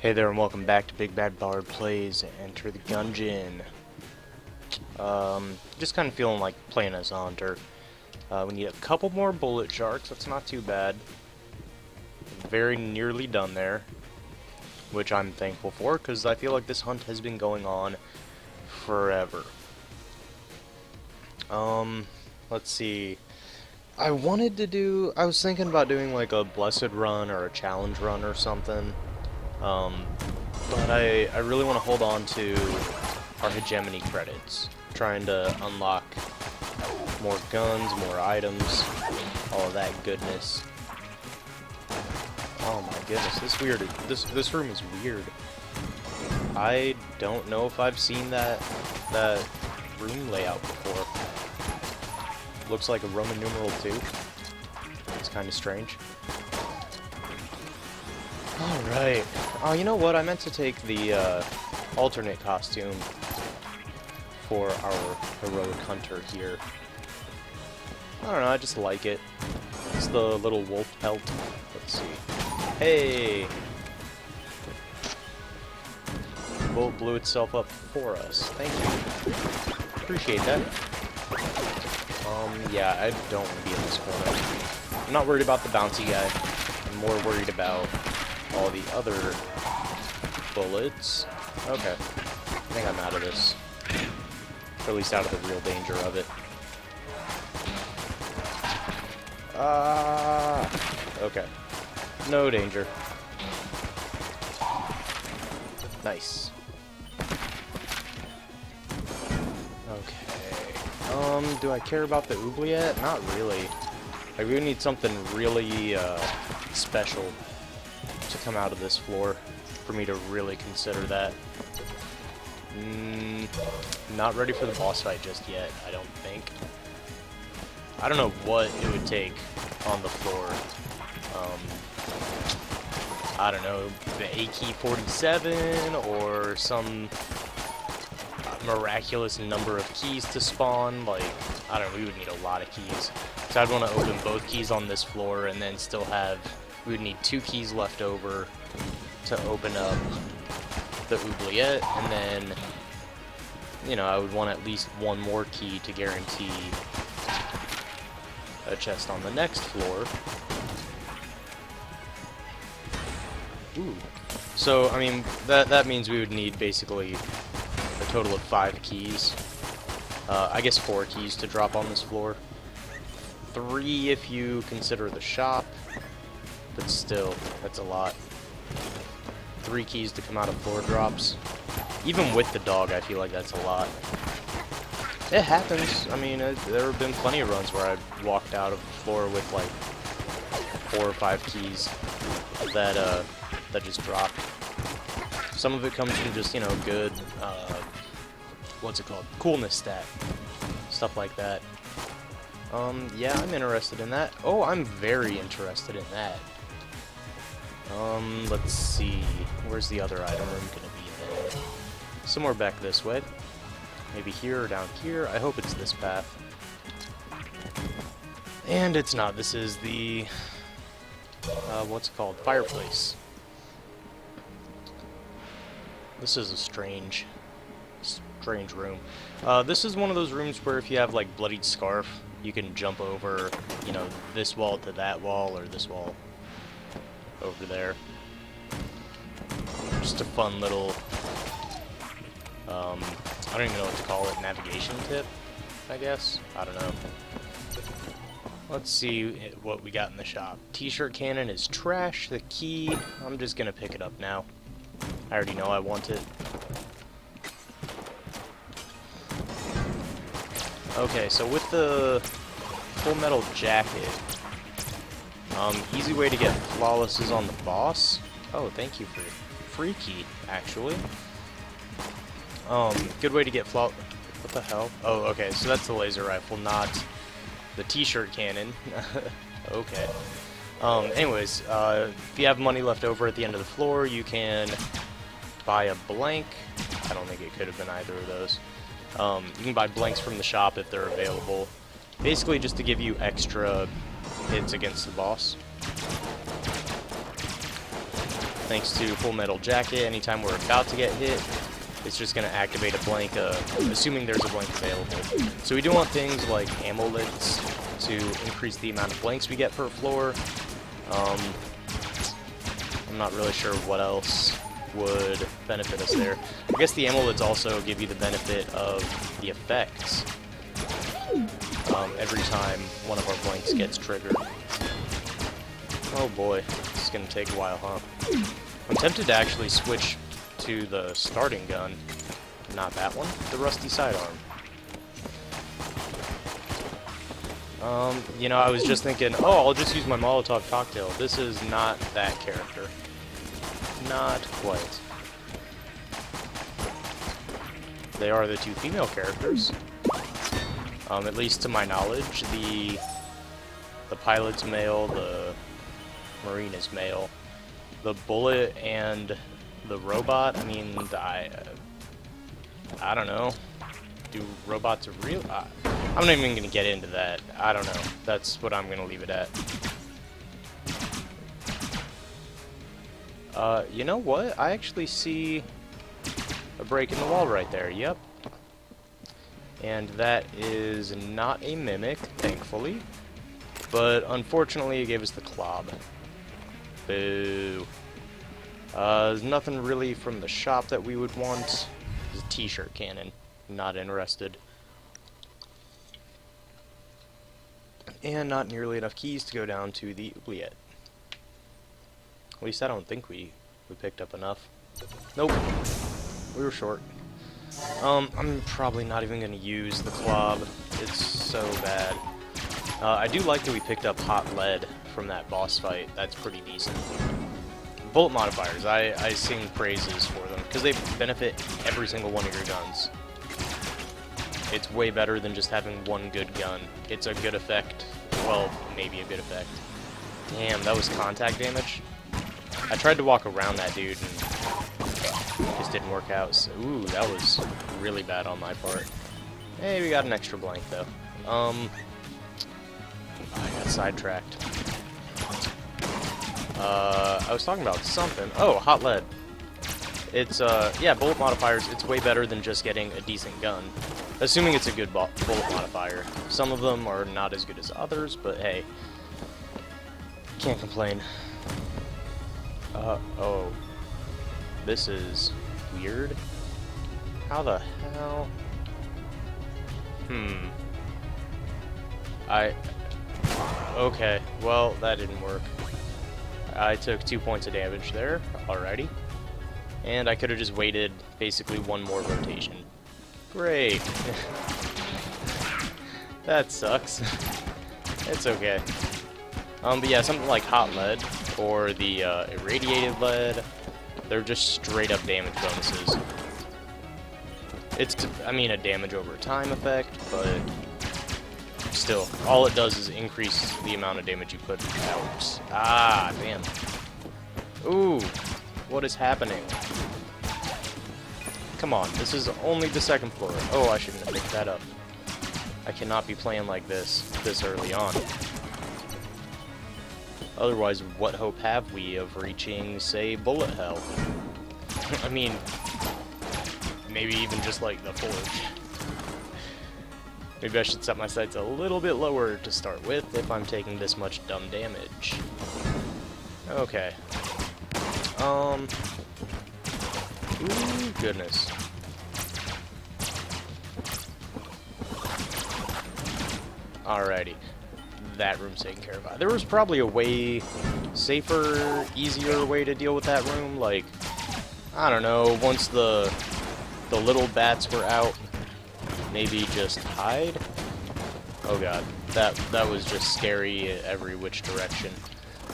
Hey there and welcome back to Big Bad Bard Plays Enter the Gungeon. Just kind of feeling like playing as a hunter. We need a couple more bullet sharks, that's not too bad. Very nearly done there, which I'm thankful for, because I feel like this hunt has been going on forever. Let's see. I was thinking about doing like a blessed run or a challenge run or something. But I really want to hold on to our hegemony credits, trying to unlock more guns, more items, all of that goodness. Oh my goodness, this room is weird. I don't know if I've seen that room layout before. Looks like a Roman numeral 2. It's kind of strange. Alright. Oh, you know what? I meant to take the alternate costume for our heroic hunter here. I don't know, I just like it. It's the little wolf pelt. Let's see. Hey! The bolt blew itself up for us. Thank you. Appreciate that. Yeah, I don't want to be in this corner. I'm not worried about the bouncy guy. I'm more worried about all the other bullets. Okay. I think I'm out of this. Or at least out of the real danger of it. Okay. No danger. Nice. Okay. Do I care about the oubliette? Not really. Like, we would need something really, special to come out of this floor for me to really consider that. Not ready for the boss fight just yet, I don't think. I don't know what it would take on the floor. I don't know, the AK-47 or some miraculous number of keys to spawn. Like, I don't know, we would need a lot of keys. So I'd want to open both keys on this floor and then still have, we would need 2 keys left over to open up the oubliette, and then, you know, I would want at least 1 more key to guarantee a chest on the next floor. Ooh. So, I mean, that means we would need basically a total of 5 keys. I guess 4 keys to drop on this floor. 3 if you consider the shop, but still, that's a lot. 3 keys to come out of floor drops. Even with the dog, I feel like that's a lot. It happens. I mean, there have been plenty of runs where I've walked out of the floor with like 4 or 5 keys that just dropped. Some of it comes from just, you know, good, what's it called? Coolness stat. Stuff like that. Yeah, I'm interested in that. Oh, I'm very interested in that. Let's see. Where's the other item room gonna be then? Somewhere back this way. Maybe here or down here. I hope it's this path. And it's not. This is the, what's it called? Fireplace. This is a strange room. This is one of those rooms where if you have, like, bloodied scarf, you can jump over, you know, this wall to that wall, or this wall over there. Just a fun little, I don't even know what to call it, navigation tip, I guess? I don't know. Let's see what we got in the shop. T-shirt cannon is trash. The key, I'm just gonna pick it up now. I already know I want it. Okay, so with the full metal jacket, easy way to get flawless is on the boss. Oh, thank you for free key, actually. Good way to get what the hell? Oh, okay, so that's the laser rifle, not the t-shirt cannon. Okay. Anyways, if you have money left over at the end of the floor, you can buy a blank. I don't think it could have been either of those. You can buy blanks from the shop if they're available. Basically just to give you extra hits against the boss. Thanks to Full Metal Jacket, anytime we're about to get hit, it's just going to activate a blank, assuming there's a blank available. So we do want things like amulets to increase the amount of blanks we get per floor. I'm not really sure what else would benefit us there. I guess the amulets also give you the benefit of the effects every time one of our blanks gets triggered. Oh boy, this is going to take a while, huh? I'm tempted to actually switch to the starting gun. Not that one, the rusty sidearm. You know, I was just thinking, oh, I'll just use my Molotov cocktail. This is not that character. Not quite. They are the two female characters. At least to my knowledge, the pilot's male, the Marine is male. The bullet and the robot, I mean, I don't know. Do robots real? I'm not even going to get into that. I don't know. That's what I'm going to leave it at. You know what? I actually see a break in the wall right there. Yep. And that is not a mimic, thankfully. But unfortunately, it gave us the clob. Boo. There's nothing really from the shop that we would want. There's a t-shirt cannon. Not interested. And not nearly enough keys to go down to the oubliette. At least I don't think we picked up enough. Nope. We were short. I'm probably not even going to use the clob. It's so bad. I do like that we picked up hot lead from that boss fight. That's pretty decent. Bullet modifiers, I sing praises for them, because they benefit every single one of your guns. It's way better than just having one good gun. It's a good effect. Well, maybe a good effect. Damn, that was contact damage. I tried to walk around that dude, and it just didn't work out. So, ooh, that was really bad on my part. Hey, we got an extra blank, though. I got sidetracked. I was talking about something. Oh, hot lead. It's, yeah, bullet modifiers, it's way better than just getting a decent gun. Assuming it's a good bullet modifier. Some of them are not as good as others, but hey. Can't complain. Oh. This is weird. How the hell? Okay, well, that didn't work. I took 2 points of damage there, alrighty. And I could have just waited basically one more rotation. Great. That sucks. It's okay. But yeah, something like hot lead or the irradiated lead, they're just straight up damage bonuses. It's, I mean, a damage over time effect, but still, all it does is increase the amount of damage you put out. Ah, damn. Ooh, what is happening? Come on, this is only the second floor. Oh, I shouldn't have picked that up. I cannot be playing like this early on. Otherwise, what hope have we of reaching, say, bullet hell? I mean, maybe even just like the forge. Maybe I should set my sights a little bit lower to start with if I'm taking this much dumb damage. Okay. Ooh, goodness. Alrighty. That room's taken care of. There was probably a way safer, easier way to deal with that room. Like, I don't know, once the little bats were out, maybe just hide? Oh god, that was just scary every which direction.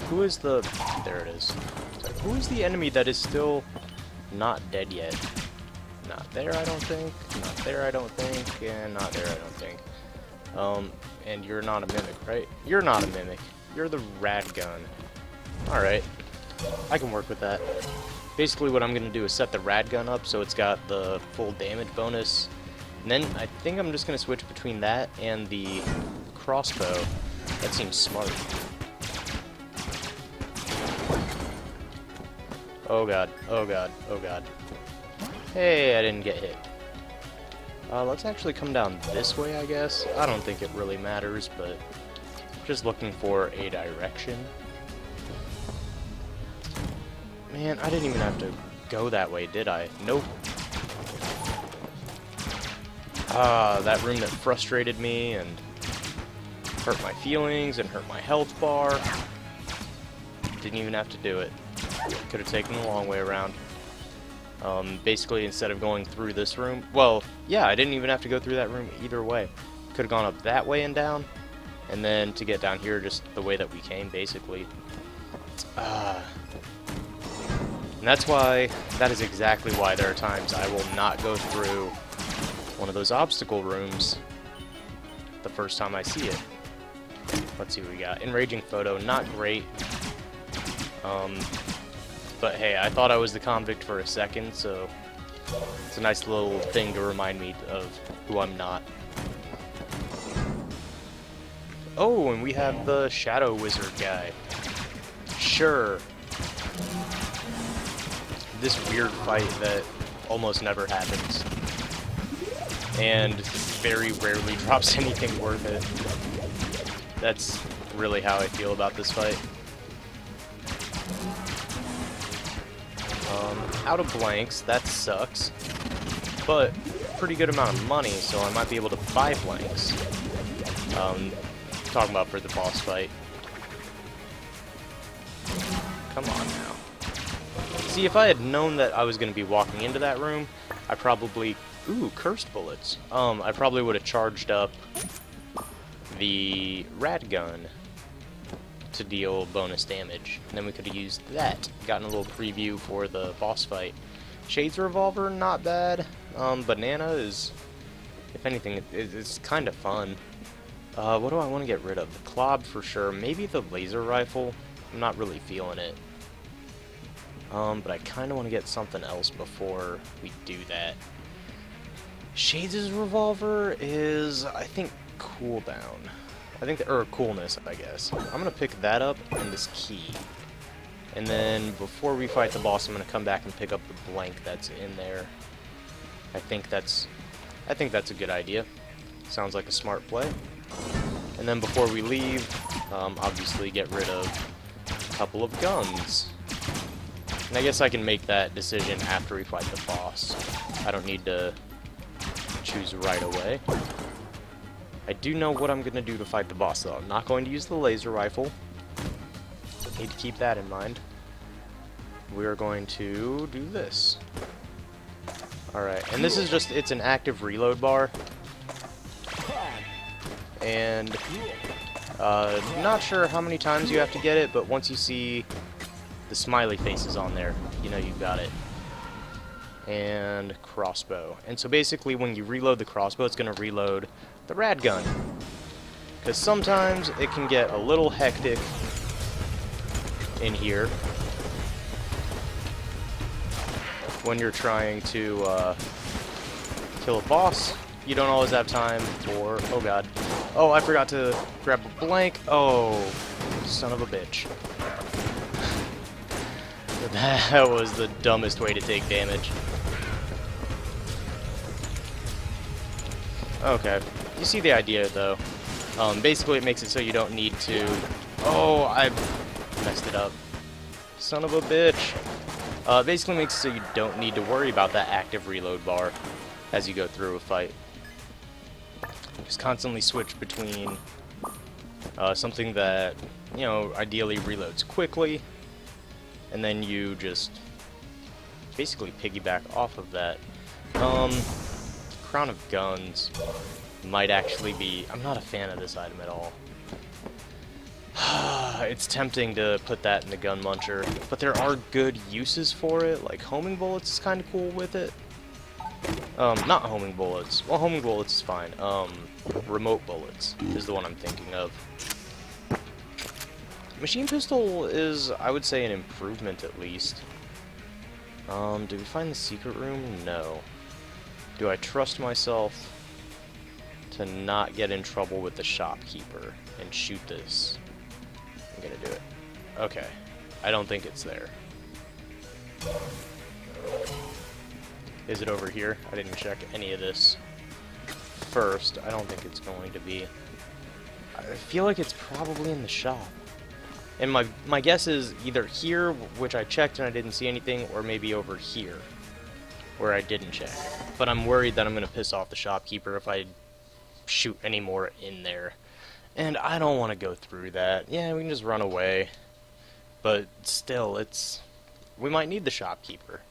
Who is the... there it is. Who is the enemy that is still not dead yet? Not there, I don't think. Not there, I don't think. And not there, I don't think. And you're not a mimic, right? You're not a mimic. You're the rad gun. Alright. I can work with that. Basically what I'm going to do is set the rad gun up so it's got the full damage bonus. And then I think I'm just going to switch between that and the crossbow. That seems smart. Oh god, oh god, oh god. Hey, I didn't get hit. Let's actually come down this way, I guess. I don't think it really matters, but just looking for a direction. Man, I didn't even have to go that way, did I? Nope. That room that frustrated me and hurt my feelings and hurt my health bar. Didn't even have to do it. Could have taken the long way around. Basically, instead of going through this room... Well, yeah, I didn't even have to go through that room either way. Could have gone up that way and down, and then to get down here just the way that we came, basically. And that's why... That is exactly why there are times I will not go through one of those obstacle rooms the first time I see it. Let's see what we got. Enraging Photo, not great. But hey, I thought I was the convict for a second, so it's a nice little thing to remind me of who I'm not. Oh, and we have the Shadow Wizard guy. Sure. This weird fight that almost never happens. And very rarely drops anything worth it. That's really how I feel about this fight. Out of blanks, that sucks. But, pretty good amount of money, so I might be able to buy blanks. Talking about for the boss fight. Come on now. See, if I had known that I was going to be walking into that room, I probably... Ooh, cursed bullets. I probably would have charged up the rad gun to deal bonus damage. And then we could have used that. Gotten a little preview for the boss fight. Shades Revolver, not bad. Banana is, if anything, it's kind of fun. What do I want to get rid of? The Clob for sure. Maybe the laser rifle. I'm not really feeling it. But I kind of want to get something else before we do that. Shades' Revolver is, I think, cooldown. I think, or coolness, I guess. I'm gonna pick that up and this key. And then, before we fight the boss, I'm gonna come back and pick up the blank that's in there. I think that's a good idea. Sounds like a smart play. And then before we leave, obviously get rid of a couple of guns. And I guess I can make that decision after we fight the boss. I don't need to choose right away. I do know what I'm going to do to fight the boss, though. I'm not going to use the laser rifle. Need to keep that in mind. We are going to do this. Alright, and this is just, it's an active reload bar. And, not sure how many times you have to get it, but once you see the smiley faces on there, you know you've got it. And crossbow. And so basically when you reload the crossbow, it's going to reload the rad gun. Because sometimes it can get a little hectic in here when you're trying to kill a boss. You don't always have time for... Oh god. Oh, I forgot to grab a blank. Oh, son of a bitch. That was the dumbest way to take damage. Okay. You see the idea, though. Basically, it makes it so you don't need to... Oh, I messed it up. Son of a bitch. Basically makes it so you don't need to worry about that active reload bar as you go through a fight. Just constantly switch between something that, you know, ideally reloads quickly, and then you just basically piggyback off of that. Crown of Guns might actually be... I'm not a fan of this item at all. It's tempting to put that in the gun muncher, but there are good uses for it, like homing bullets is kind of cool with it. Not homing bullets. Well, homing bullets is fine. Remote bullets is the one I'm thinking of. Machine pistol is, I would say, an improvement at least. Did we find the secret room? No. Do I trust myself to not get in trouble with the shopkeeper and shoot this? I'm gonna do it. Okay. I don't think it's there. Is it over here? I didn't check any of this first. I don't think it's going to be. I feel like it's probably in the shop. And my guess is either here, which I checked and I didn't see anything, or maybe over here, where I didn't check. But I'm worried that I'm going to piss off the shopkeeper if I shoot any more in there. And I don't want to go through that. Yeah, we can just run away. But still, we might need the shopkeeper.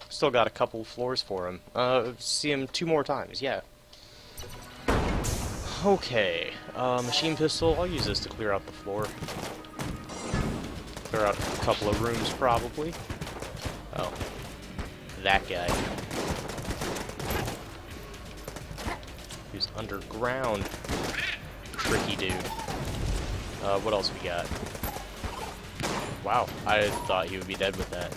Still got a couple floors for him. See him 2 more times, yeah. Okay, machine pistol, I'll use this to clear out the floor. Clear out a couple of rooms, probably. Oh, that guy. Who's underground. Tricky dude. What else we got? Wow, I thought he would be dead with that.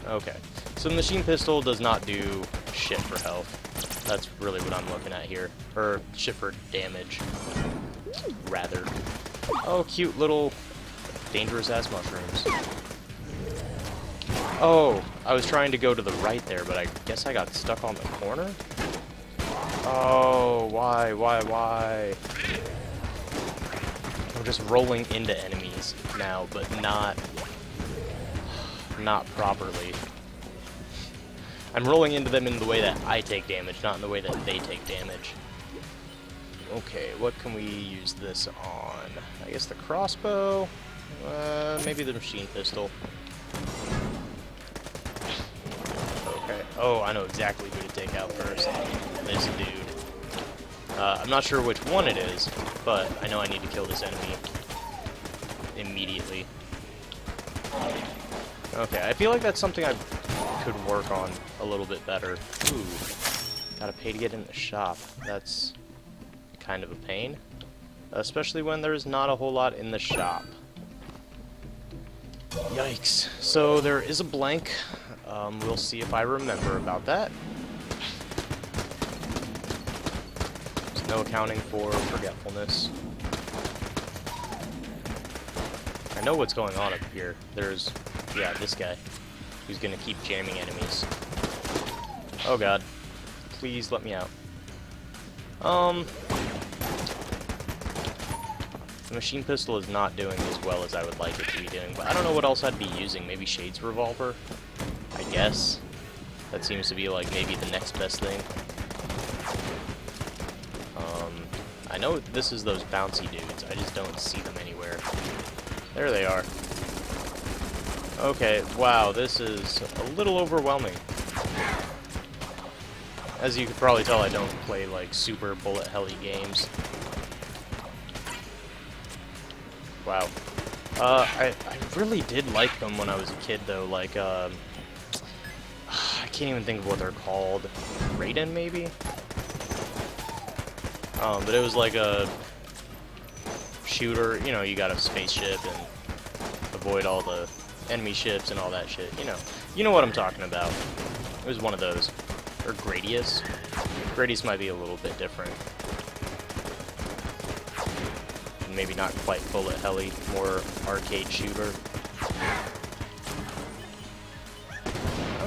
Okay, so the machine pistol does not do shit for health. That's really what I'm looking at here. Or shit for damage, rather. Oh, cute little dangerous-ass mushrooms. Oh, I was trying to go to the right there, but I guess I got stuck on the corner? Oh, why? I'm just rolling into enemies now, but not properly. I'm rolling into them in the way that I take damage, not in the way that they take damage. Okay, what can we use this on? I guess the crossbow? Maybe the machine pistol. Okay. Oh, I know exactly who to take out first. This dude. I'm not sure which one it is, but I know I need to kill this enemy immediately. Okay, I feel like that's something I could work on a little bit better. Ooh, gotta pay to get in the shop. That's kind of a pain, especially when there's not a whole lot in the shop. Yikes. So there is a blank. We'll see if I remember about that. There's no accounting for forgetfulness. I know what's going on up here. There's, yeah, this guy who's gonna keep jamming enemies. Oh god. Please let me out. The machine pistol is not doing as well as I would like it to be doing, but I don't know what else I'd be using. Maybe Shade's revolver? I guess. That seems to be like maybe the next best thing. I know this is those bouncy dudes. I just don't see them anywhere. There they are. Okay, wow, this is a little overwhelming. As you could probably tell, I don't play, like, super bullet helly games. Wow. I really did like them when I was a kid, though. Like, I can't even think of what they're called. Raiden, maybe? But it was like a shooter. You know, you got a spaceship and avoid all the enemy ships and all that shit. You know what I'm talking about. It was one of those. Or Gradius. Gradius might be a little bit different. Maybe not quite bullet helly, more arcade shooter.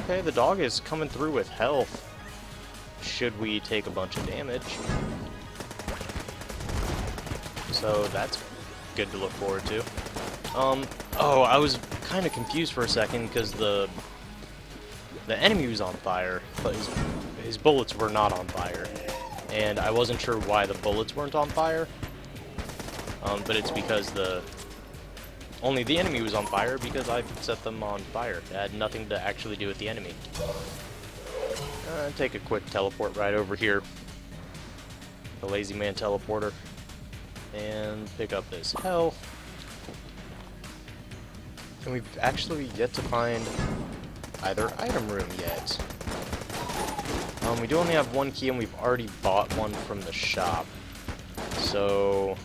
Okay, the dog is coming through with health. Should we take a bunch of damage? So that's good to look forward to. Oh, I was kind of confused for a second because the enemy was on fire, but his bullets were not on fire. And I wasn't sure why the bullets weren't on fire. But it's because only the enemy was on fire because I set them on fire. It had nothing to actually do with the enemy. Take a quick teleport right over here. The lazy man teleporter. And pick up this health. And we've actually yet to find either item room yet. We do only have one key and we've already bought one from the shop. So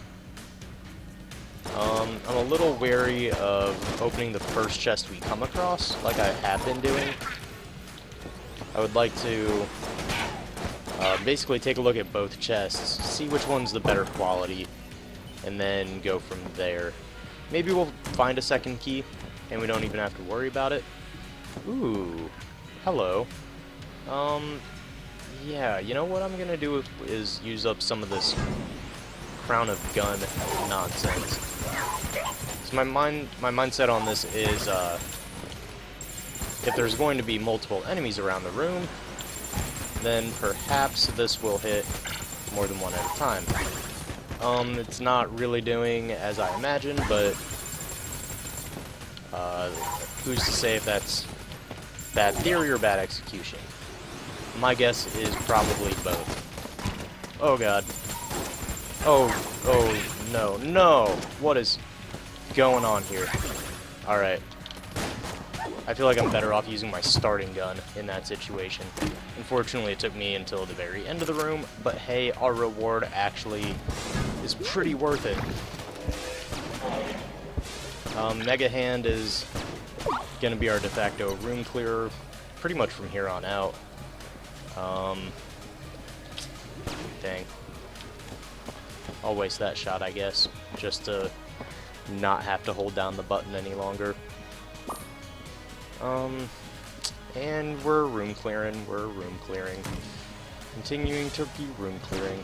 I'm a little wary of opening the first chest we come across, like I have been doing. I would like to basically take a look at both chests, see which one's the better quality, and then go from there. Maybe we'll find a second key and we don't even have to worry about it. Ooh, hello. Yeah, you know what I'm gonna do is use up some of this crown of gun nonsense. So my mindset on this is, if there's going to be multiple enemies around the room, then perhaps this will hit more than one at a time. It's not really doing as I imagined, but who's to say if that's bad theory or bad execution? My guess is probably both. Oh god. Oh no, no! What is going on here? Alright. I feel like I'm better off using my starting gun in that situation. Unfortunately, it took me until the very end of the room, but hey, our reward actually is pretty worth it. Mega Hand is gonna be our de facto room clearer pretty much from here on out. Dang. I'll waste that shot, I guess, just to not have to hold down the button any longer. And we're room clearing, Continuing to be room clearing.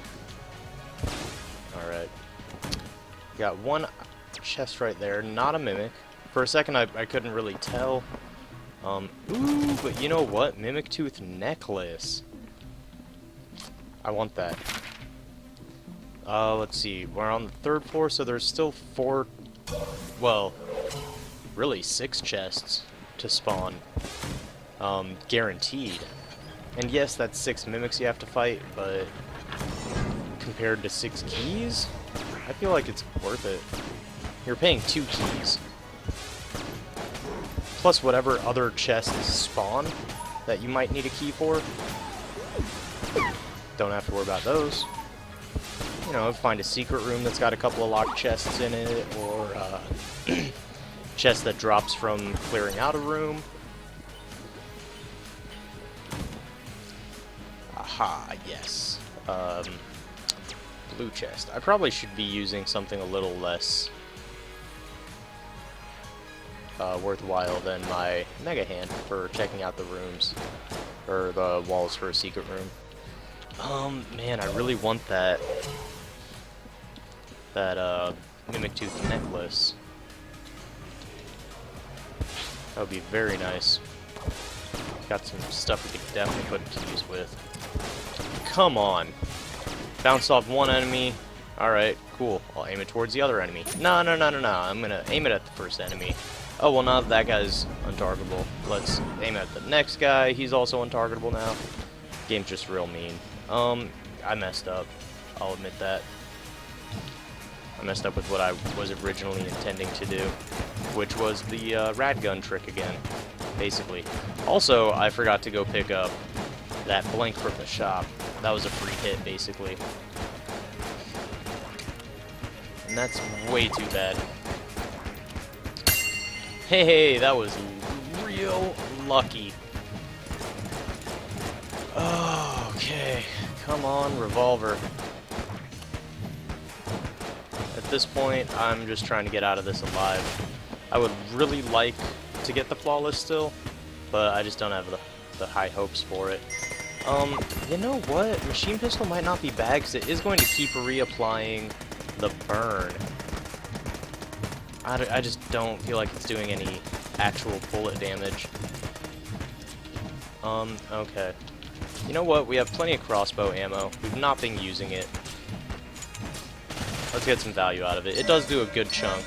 Alright. Got one chest right there, not a mimic. For a second I couldn't really tell. Ooh, but you know what? Mimic Tooth necklace. I want that. Let's see. We're on the 3rd floor, so there's still 4... well, really 6 chests to spawn. Guaranteed. And yes, that's 6 mimics you have to fight, but compared to 6 keys, I feel like it's worth it. You're paying 2 keys. Plus whatever other chests spawn that you might need a key for. Don't have to worry about those. You know, find a secret room that's got a couple of locked chests in it, or chest that drops from clearing out a room. Aha, yes. Blue chest. I probably should be using something a little less worthwhile than my Mega Hand for checking out the rooms, or the walls for a secret room. Man, I really want that Mimic Tooth necklace. That would be very nice. Got some stuff we could definitely put keys with. Come on! Bounced off one enemy. Alright, cool. I'll aim it towards the other enemy. No. I'm gonna aim it at the first enemy. Oh, well, now that guy's untargetable. Let's aim at the next guy. He's also untargetable now. Game's just real mean. I messed up. I'll admit that. I messed up with what I was originally intending to do, which was the rad gun trick again, basically. Also, I forgot to go pick up that blank from the shop. That was a free hit, basically. And that's way too bad. Hey, that was real lucky. Oh, okay. Come on, revolver. At this point, I'm just trying to get out of this alive. I would really like to get the flawless still, but I just don't have the high hopes for it. You know what? Machine pistol might not be bad, because it is going to keep reapplying the burn. I just don't feel like it's doing any actual bullet damage. Okay. You know what? We have plenty of crossbow ammo. We've not been using it. Let's get some value out of it. It does do a good chunk.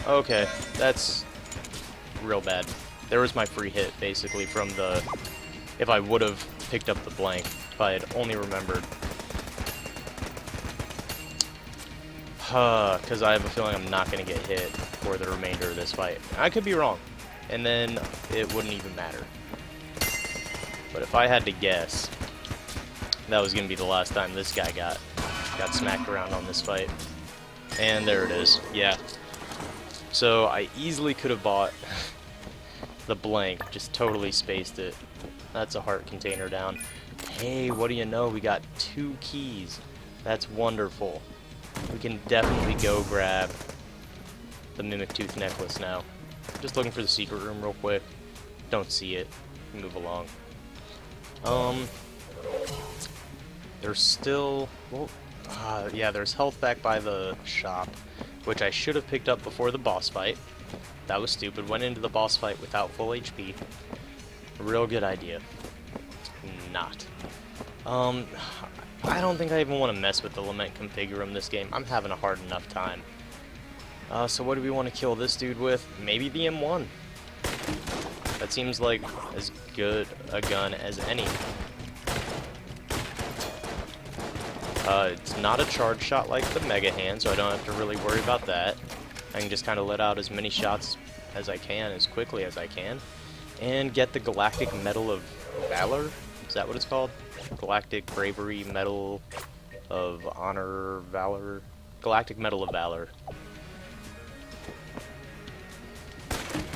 Okay, that's real bad. There was my free hit, basically, from the... if I would have picked up the blank, if I had only remembered. Because I have a feeling I'm not going to get hit for the remainder of this fight. I could be wrong, and then it wouldn't even matter. But if I had to guess, that was going to be the last time this guy got smacked around on this fight. And there it is. Yeah. So I easily could have bought the blank, just totally spaced it. That's a heart container down. Hey, what do you know? We got 2 keys. That's wonderful. We can definitely go grab the Mimic Tooth necklace now. Just looking for the secret room real quick. Don't see it. Move along. There's still... Well, yeah, there's health back by the shop, which I should have picked up before the boss fight. That was stupid. Went into the boss fight without full HP. Real good idea. Not. I don't think I even want to mess with the Lament Configurum this game. I'm having a hard enough time. So what do we want to kill this dude with? Maybe the M1. That seems like as good a gun as any. It's not a charge shot like the Mega Hand, so I don't have to really worry about that. I can just kind of let out as many shots as I can, as quickly as I can, and get the Galactic Medal of Valor. Is that what it's called? Galactic Bravery Medal of Honor, Valor? Galactic Medal of Valor.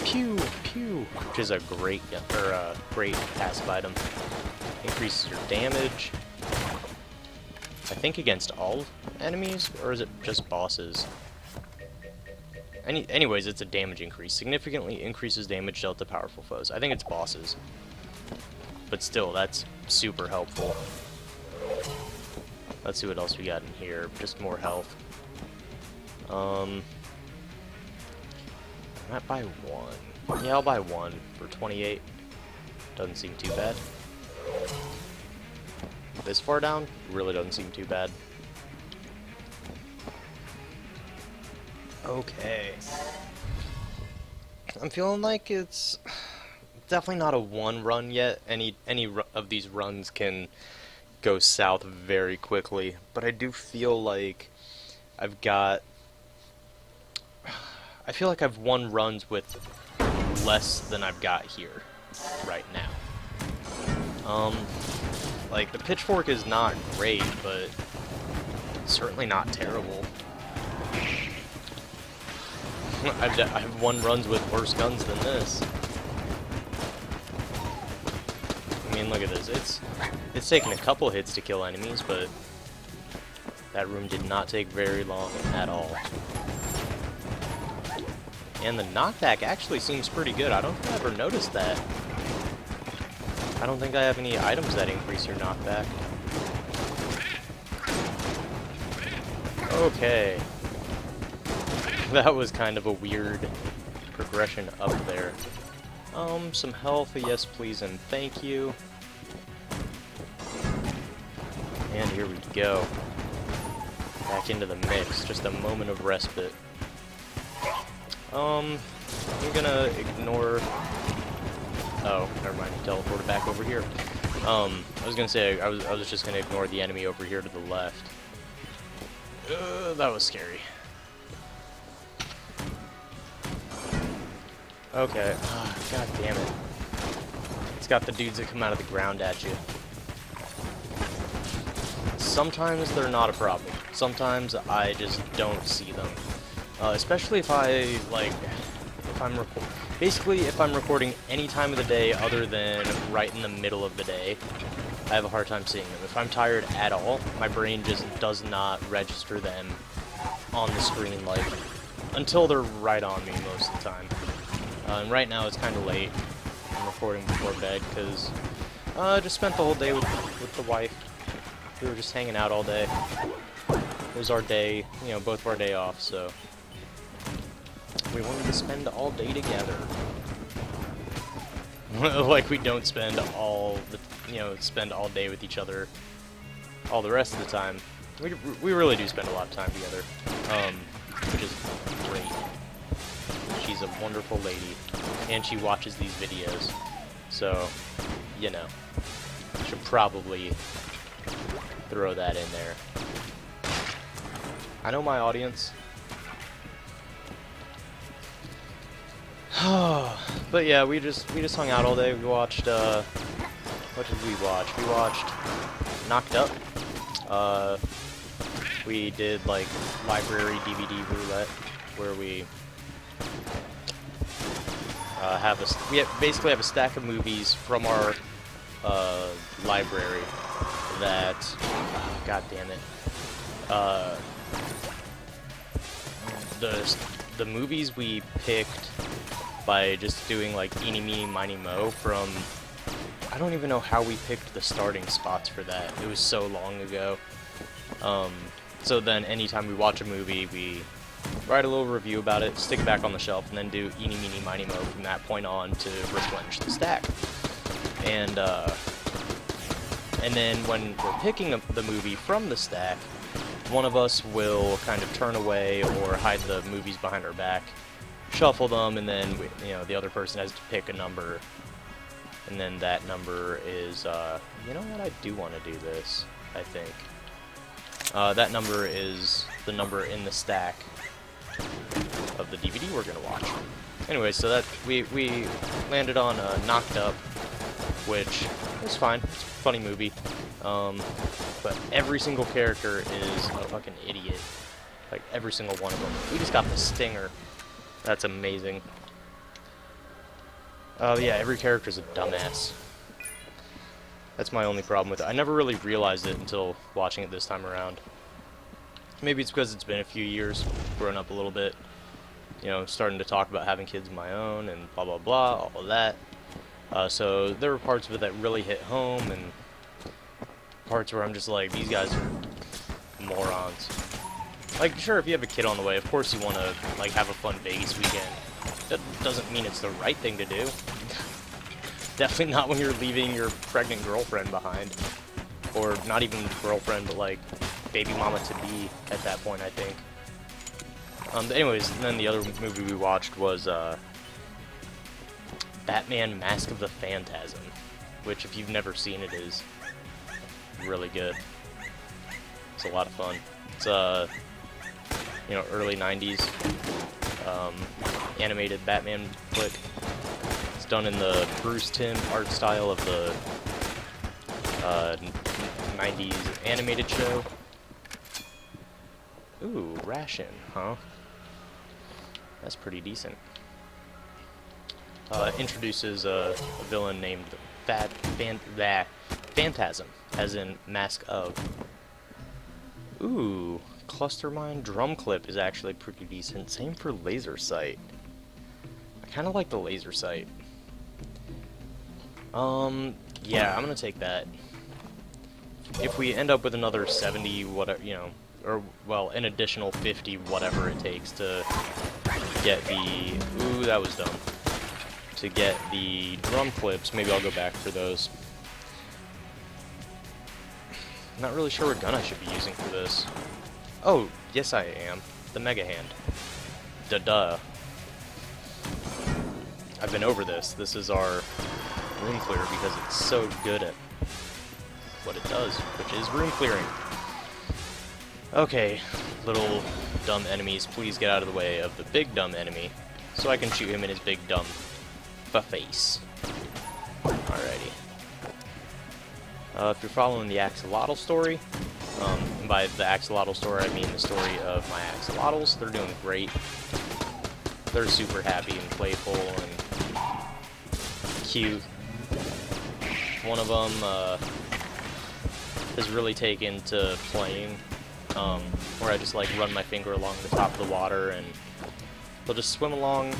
Pew! Pew! Which is a great, great passive item. Increases your damage. I think against all enemies, or is it just bosses? Anyways, it's a damage increase. Significantly increases damage dealt to powerful foes. I think it's bosses. But still, that's super helpful. Let's see what else we got in here. Just more health. I might buy one. Yeah, I'll buy one for 28. Doesn't seem too bad. This far down really doesn't seem too bad. Okay. I'm feeling like it's definitely not a one run yet. Any of these runs can go south very quickly, but I do feel like I feel like I've won runs with less than I've got here right now. Like, the pitchfork is not great, but certainly not terrible. I've won runs with worse guns than this. I mean, look at this. It's taken a couple hits to kill enemies, but that room did not take very long at all. And the knockback actually seems pretty good. I don't think I ever noticed that. I don't think I have any items that increase your knockback. Okay. That was kind of a weird progression up there. Some health, yes please and thank you. And here we go. Back into the mix. Just a moment of respite. I'm gonna ignore... Oh, never mind. He teleported back over here. I was gonna say I was just gonna ignore the enemy over here to the left. That was scary. Okay. God damn it. It's got the dudes that come out of the ground at you. Sometimes they're not a problem. Sometimes I just don't see them. Especially if if I'm recording any time of the day other than right in the middle of the day, I have a hard time seeing them. If I'm tired at all, my brain just does not register them on the screen, like, until they're right on me most of the time. And right now it's kind of late. I'm recording before bed because I just spent the whole day with the wife. We were just hanging out all day. It was our day, you know, both of our day off, so we wanted to spend all day together. Like we don't spend all day with each other all the rest of the time. We really do spend a lot of time together, which is great. She's a wonderful lady, and she watches these videos, so, you know, should probably throw that in there. I know my audience. But yeah, we just hung out all day. We watched, what did we watch? We watched Knocked Up. We did, like, library DVD roulette, where we basically have a stack of movies from our library that, god damn it, the movies we picked by just doing like eeny meeny miny mo from, I don't even know how we picked the starting spots for that. It was so long ago. So then anytime we watch a movie, we write a little review about it, stick it back on the shelf, and then do eeny meeny miny mo from that point on to replenish the stack. And then when we're picking the movie from the stack, one of us will kind of turn away or hide the movies behind our back, shuffle them, and then the other person has to pick a number. And then that number is, you know what, I do want to do this, I think. That number is the number in the stack of the DVD we're going to watch. Anyway, so that we landed on Knocked Up, which is fine. It's a funny movie. But every single character is a fucking idiot. Like, every single one of them. We just got the stinger. That's amazing. Yeah, every character's a dumbass. That's my only problem with it. I never really realized it until watching it this time around. Maybe it's because it's been a few years, grown up a little bit. You know, starting to talk about having kids of my own and blah blah blah, all of that. So there were parts of it that really hit home, and parts where I'm just like, these guys are morons. Like, sure, if you have a kid on the way, of course you want to, like, have a fun Vegas weekend. That doesn't mean it's the right thing to do. Definitely not when you're leaving your pregnant girlfriend behind. Or not even girlfriend, but, like, baby mama to be at that point, I think. Anyways, then the other movie we watched was, Batman Mask of the Phantasm, which, if you've never seen it, is really good. It's a lot of fun. It's you know, early 90s animated Batman flick. It's done in the Bruce Timm art style of the 90s animated show. Ooh, ration, huh? That's pretty decent. Introduces a villain named Phantasm, as in Mask of. Ooh, Cluster Mine Drum Clip is actually pretty decent. Same for Laser Sight. I kind of like the Laser Sight. Yeah, I'm gonna take that. If we end up with another 70, whatever, you know, or, well, an additional 50, whatever it takes to get the... Ooh, that was dumb. To get the drum clips, maybe I'll go back for those. Not really sure what gun I should be using for this. Oh, yes I am. The Mega Hand. Duh. I've been over this. This is our room clear because it's so good at what it does, which is room clearing. Okay, little dumb enemies, please get out of the way of the big dumb enemy so I can shoot him in his big dumb face. Alrighty. If you're following the axolotl story, and by the axolotl story I mean the story of my axolotls, they're doing great. They're super happy and playful and cute. One of them has really taken to playing, where I just like run my finger along the top of the water and they'll just swim along,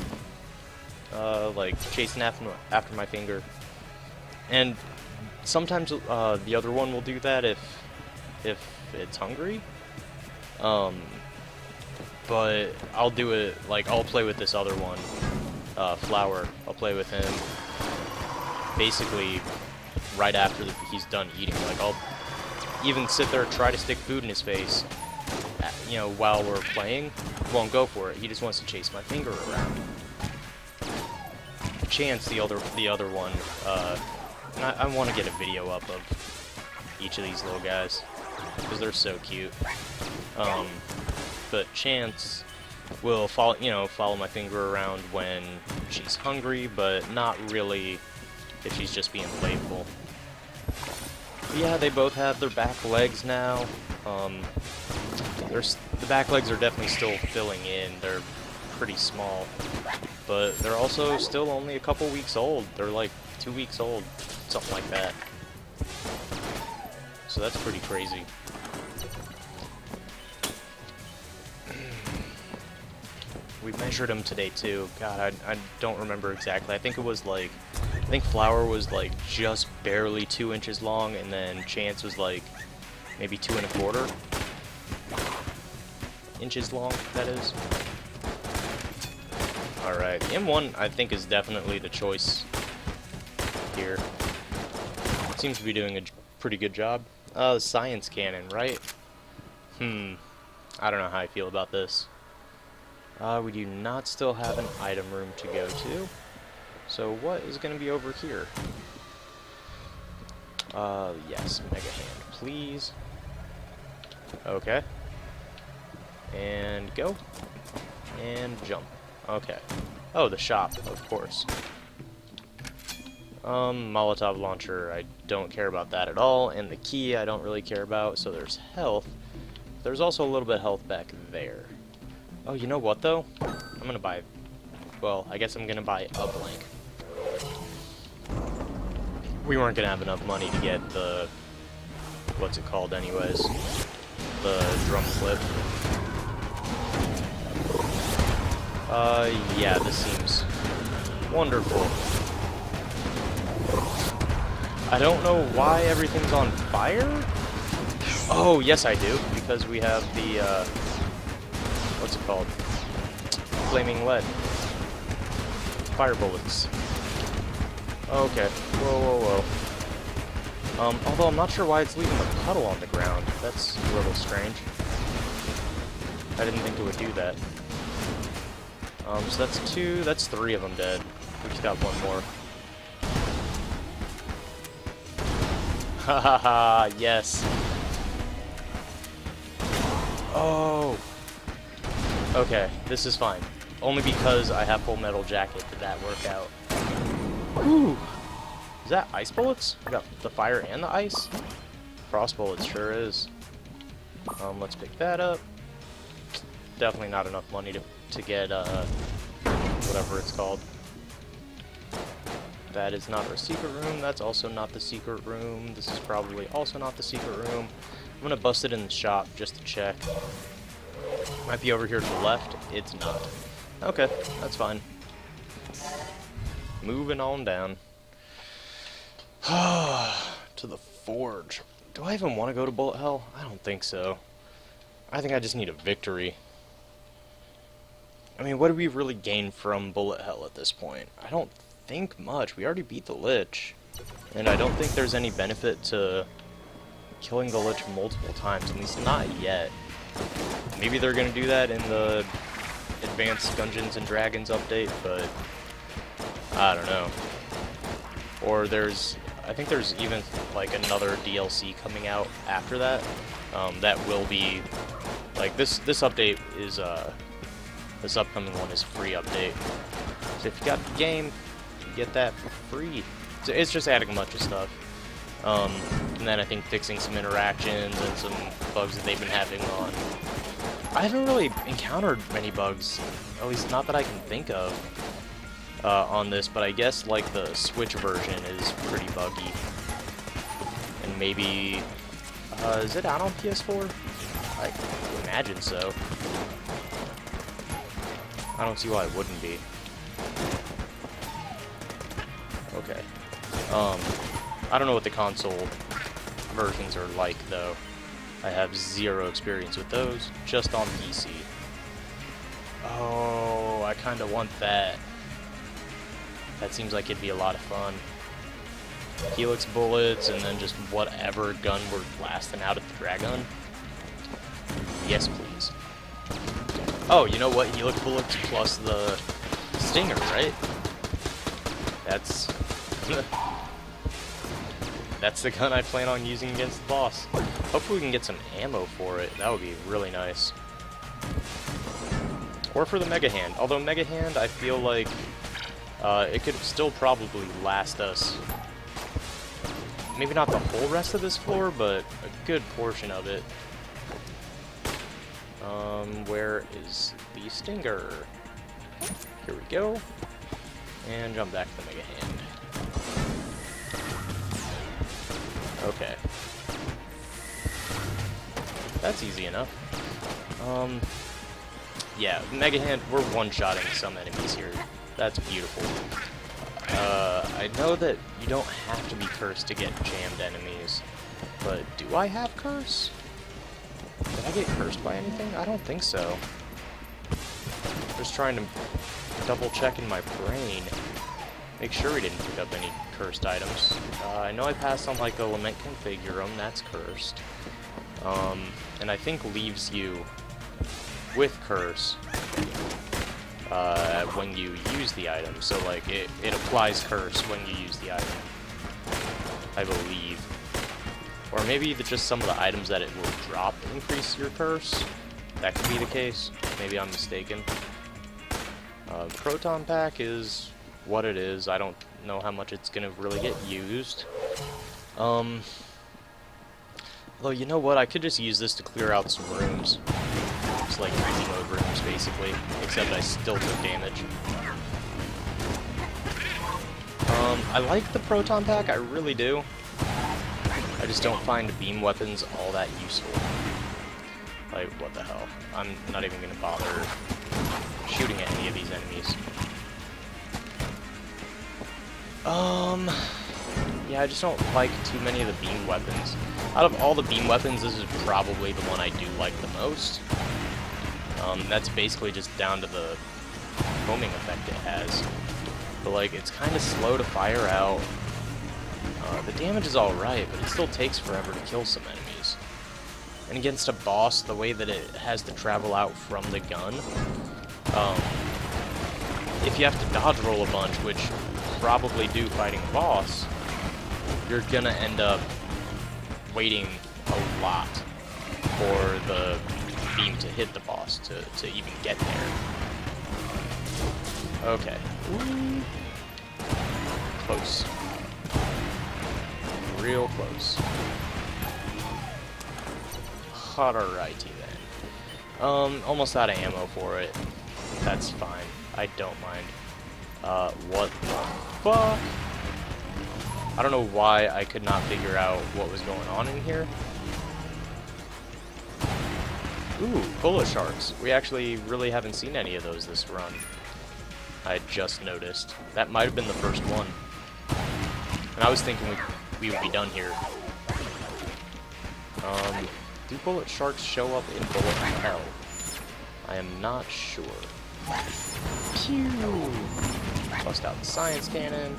like chasing after my finger. And sometimes the other one will do that if it's hungry. But I'll do it, like, I'll play with this other one, Flower. I'll play with him basically right after he's done eating. Like, I'll even sit there and try to stick food in his face, you know, while we're playing. Won't go for it. He just wants to chase my finger around. Chance, the other one, and I want to get a video up of each of these little guys because they're so cute. But Chance will follow my finger around when she's hungry, but not really if she's just being playful. But yeah, they both have their back legs now. The back legs are definitely still filling in. They're pretty small, but they're also still only a couple weeks old. They're like 2 weeks old, something like that. So that's pretty crazy. we measured him today too. God, I don't remember exactly. I think it was like, I think Flower was like just barely 2 inches long, and then Chance was like maybe 2 1/4 inches long, that is. Alright, the M1 I think is definitely the choice here. Seems to be doing a pretty good job. The science cannon, right? I don't know how I feel about this. We do not still have an item room to go to. So what is going to be over here? Yes, Mega Hand, please. Okay. And go. And jump. Okay. Oh, the shop, of course. Molotov launcher, I don't care about that at all. And the key, I don't really care about. So there's health. There's also a little bit of health back there. Oh, you know what, though? I'm gonna buy... Well, I guess I'm gonna buy a blank. We weren't gonna have enough money to get the... What's it called, anyways? The drum clip. Yeah, this seems wonderful. I don't know why everything's on fire? Oh, yes I do, because we have the, what's it called? Flaming lead. Fire bullets. Okay, whoa. Although I'm not sure why it's leaving a puddle on the ground. That's a little strange. I didn't think it would do that. So that's 3 of them dead. We just got one more. Hahaha, yes. Oh. Okay, this is fine. Only because I have Full Metal Jacket did that work out. Whew. Is that ice bullets? I got the fire and the ice? Frost bullets sure is. Let's pick that up. Definitely not enough money to get, whatever it's called. That is not our secret room. That's also not the secret room. This is probably also not the secret room. I'm gonna bust it in the shop just to check. Might be over here to the left. It's not. Okay, that's fine. Moving on down. To the forge. Do I even want to go to Bullet Hell? I don't think so. I think I just need a victory. I mean, what do we really gain from Bullet Hell at this point? I don't think much. We already beat the Lich. And I don't think there's any benefit to killing the Lich multiple times, at least not yet. Maybe they're going to do that in the Advanced Dungeons and Dragons update, but I don't know. Or I think there's even like another DLC coming out after that. That will be like this update is this upcoming one is free update. So if you got the game, you get that for free. So it's just adding a bunch of stuff. And then I think fixing some interactions and some bugs that they've been having on. I haven't really encountered many bugs, at least not that I can think of, on this, but I guess like the Switch version is pretty buggy. And maybe, is it out on PS4? I imagine so. I don't see why it wouldn't be. Okay. I don't know what the console versions are like, though. I have zero experience with those, just on PC. Oh, I kind of want that. That seems like it'd be a lot of fun. Helix bullets, and then just whatever gun we're blasting out at the Dragon. Yes, please. Oh, you know what? Helix bullets plus the Stinger, right? That's... That's the gun I plan on using against the boss. Hopefully we can get some ammo for it. That would be really nice. Or for the Mega Hand. Although Mega Hand, I feel like it could still probably last us. Maybe not the whole rest of this floor, but a good portion of it. Where is the Stinger? Here we go. And jump back to the Mega Hand. Okay. That's easy enough. yeah, Mega Hand, we're one-shotting some enemies here. That's beautiful. I know that you don't have to be cursed to get jammed enemies, but do I have curse? Did I get cursed by anything? I don't think so. Just trying to double check in my brain. Make sure we didn't pick up any cursed items. I know I passed on like the Lament Configurum, that's cursed. And I think leaves you with curse when you use the item. So like it applies curse when you use the item, I believe. Or maybe just some of the items that it will drop increase your curse. That could be the case. Maybe I'm mistaken. Proton Pack is what it is. I don't know how much it's gonna really get used. Though you know what, I could just use this to clear out some rooms. Just like easy mode rooms, basically. Except I still took damage. I like the Proton Pack, I really do. I just don't find beam weapons all that useful. Like, what the hell? I'm not even gonna bother shooting at any of these enemies. Yeah, I just don't like too many of the beam weapons. Out of all the beam weapons, this is probably the one I do like the most. That's basically just down to the homing effect it has. But, like, it's kind of slow to fire out. The damage is alright, but it still takes forever to kill some enemies. And against a boss, the way that it has to travel out from the gun, if you have to dodge roll a bunch, which you probably do fighting a boss, you're gonna end up waiting a lot for the beam to hit the boss to even get there. Okay. Ooh. Close. Real close. Alrighty then. Almost out of ammo for it. That's fine. I don't mind. What the fuck? I don't know why I could not figure out what was going on in here. Ooh, Cola Sharks. We actually really haven't seen any of those this run. I just noticed. That might have been the first one. And I was thinking we would be done here. Do bullet sharks show up in bullet hell? I am not sure. Pew! Bust out the science cannon.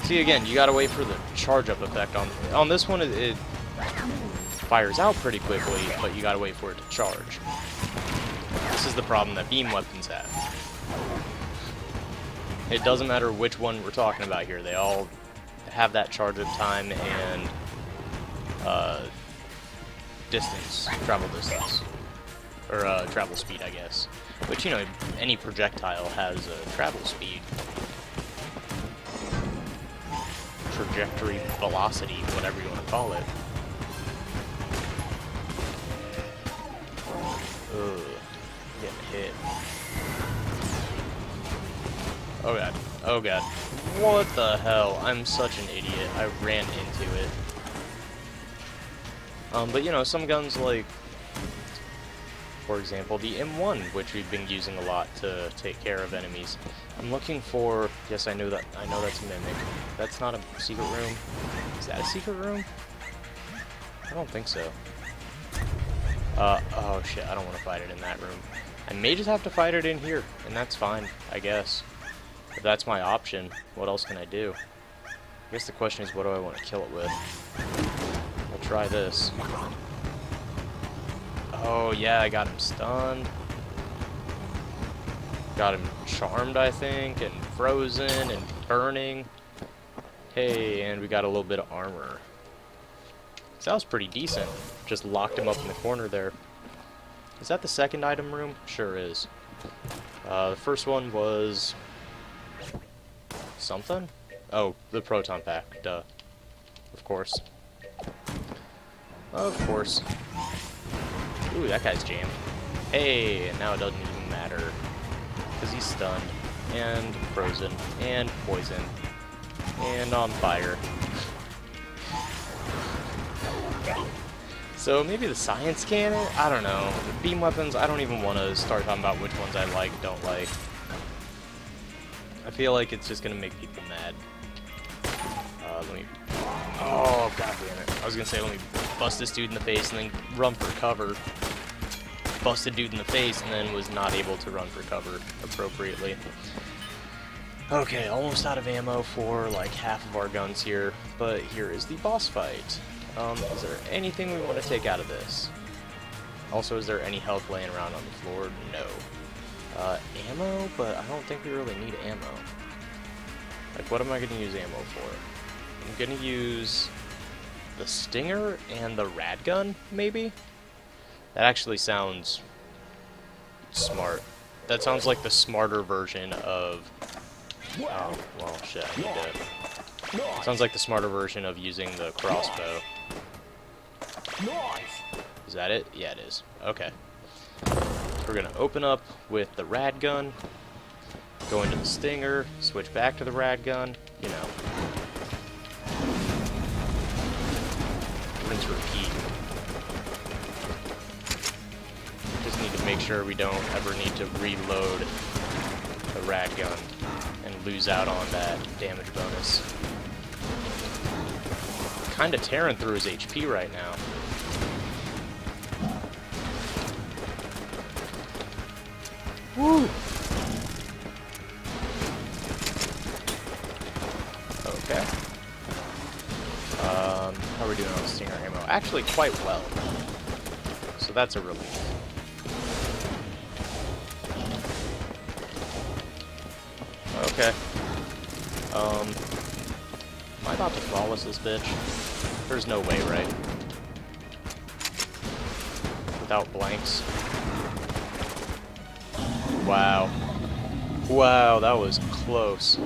See, again, you gotta wait for the charge-up effect. On this one, it fires out pretty quickly, but you gotta wait for it to charge. This is the problem that beam weapons have. It doesn't matter which one we're talking about here, they all have that charge-up time and distance, travel distance. Or travel speed, I guess. Which, you know, any projectile has a travel speed. Trajectory, velocity, whatever you want to call it. Ugh, getting hit. Oh god, oh god. What the hell? I'm such an idiot. I ran into it. But you know, some guns like, for example, the M1, which we've been using a lot to take care of enemies. I'm looking for, yes, I know that's Mimic. That's not a secret room. Is that a secret room? I don't think so. Oh shit, I don't want to fight it in that room. I may just have to fight it in here, and that's fine, I guess. If that's my option, what else can I do? I guess the question is, what do I want to kill it with? I'll try this. Oh yeah, I got him stunned. Got him charmed, I think, and frozen, and burning. Hey, and we got a little bit of armor. So that was pretty decent. Just locked him up in the corner there. Is that the second item room? Sure is. The first one was something? Oh, the proton pack. Duh. Of course. Of course. Ooh, that guy's jammed. Hey, and now it doesn't even matter. Because he's stunned, and frozen, and poisoned, and on fire. So maybe the science cannon? I don't know. The beam weapons, I don't even want to start talking about which ones I like, don't like. I feel like it's just going to make people mad. Let me... Oh, god damn it. I was going to say, let me bust this dude in the face and then run for cover. Busted dude in the face and then was not able to run for cover appropriately. Okay, almost out of ammo for like half of our guns here, but here is the boss fight. Is there anything we want to take out of this? Also, is there any health laying around on the floor? No. Ammo, but I don't think we really need ammo. Like, what am I going to use ammo for? I'm going to use the Stinger and the Rad Gun, maybe? That actually sounds smart. That sounds like the smarter version of... Oh, well, shit, I need to... Sounds like the smarter version of using the crossbow. Is that it? Yeah, it is. Okay. We're gonna open up with the Rad Gun, go into the Stinger, switch back to the Rad Gun, you know. Rinse, repeat. Just need to make sure we don't ever need to reload the Rad Gun and lose out on that damage bonus. Kinda tearing through his HP right now. Woo! Okay. How are we doing on Stinger ammo? Actually, quite well. So that's a relief. Okay. Am I about to flawless this bitch? There's no way, right? Without blanks. Wow. Wow, that was close.